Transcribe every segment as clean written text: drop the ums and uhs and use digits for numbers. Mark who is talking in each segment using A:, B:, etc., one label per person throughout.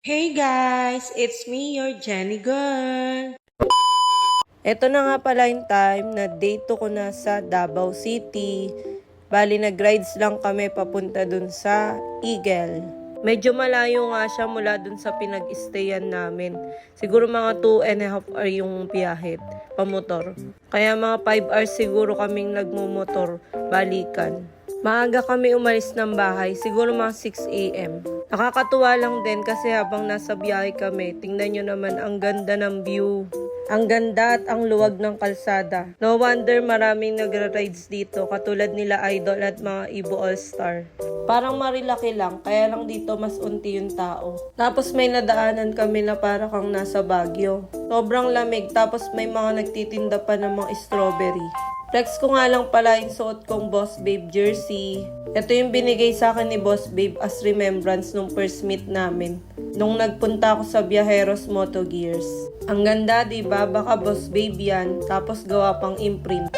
A: Hey guys, it's me, your Jenny girl. Ito na nga pala yung time na date ko na sa Davao City. Bali nag-rides lang kami papunta dun sa Eagle. Medyo malayo nga siya mula dun sa pinag-stayan namin. Siguro mga 2.5 hours yung biyahe, pamotor. Kaya mga 5 hours siguro kaming nagmumotor, balikan. Maaga kami umalis ng bahay, siguro mga 6 a.m. Nakakatuwa lang din kasi habang nasa biyahe kami, tingnan nyo naman ang ganda ng view. Ang ganda at ang luwag ng kalsada. No wonder maraming nagra-rides dito katulad nila Idol at mga Ibo All-Star. Parang marilaki lang, kaya lang dito mas unti yung tao. Tapos may nadaanan kami na para kang nasa Baguio. Sobrang lamig, tapos may mga nagtitinda pa ng mga strawberry. Flex ko nga lang pala yung suot kong Boss Babe jersey. Ito yung binigay sa akin ni Boss Babe as remembrance nung first meet namin. Nung nagpunta ako sa Viajeros Moto Gears. Ang ganda, diba? Baka Boss Babe yan. Tapos gawa pang imprint.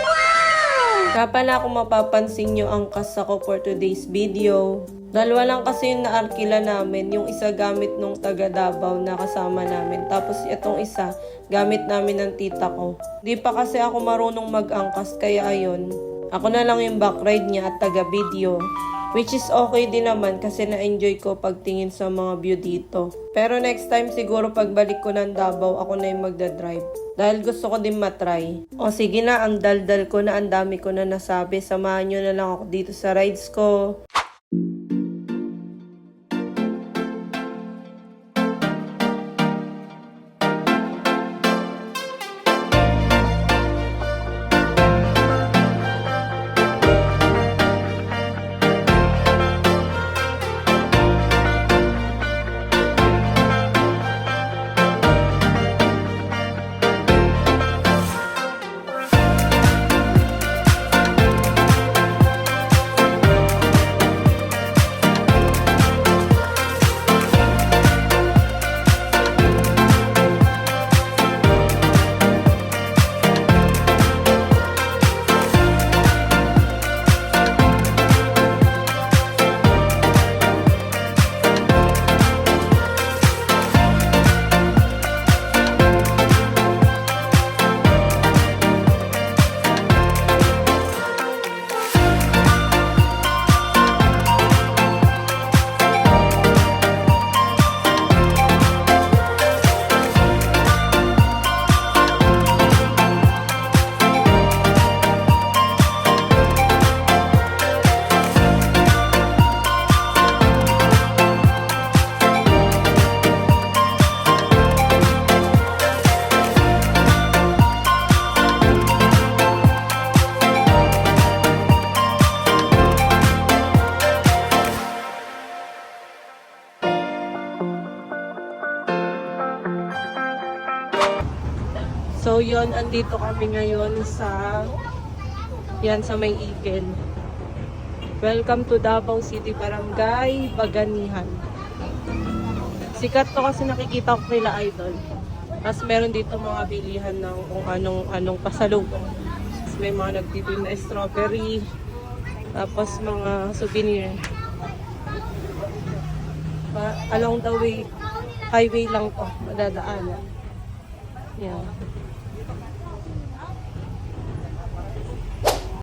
A: Kaya pala kung mapapansin nyo ang kas ako for today's video. Dalawa lang kasi yung naarkila namin. Yung isa gamit nung taga Davao na kasama namin. Tapos itong isa gamit namin ng tita ko. Di pa kasi ako marunong mag-angkas kaya ayun. Ako na lang yung backride niya at taga video. Which is okay din naman kasi na-enjoy ko pagtingin sa mga view dito. Pero next time siguro pagbalik ko ng Davao, ako na yung magdadrive. Dahil gusto ko din matry. O sige na, ang daldal ko na, ang dami ko na nasabi. Samahan nyo na lang ako dito sa rides ko. So yon, andito kami ngayon sa may Eagle. Welcome to Davao City, Barangay Baganihan. Sikat to kasi nakikita ko nila Idol. Tapos meron dito mga bilihan ng kung anong pasalubong. Tapos may mga nagtitin na strawberry. Tapos mga souvenir. Along the way, highway lang to, madadaanan. Yeah.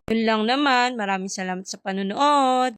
A: Yun lang naman. Maraming salamat sa panonood.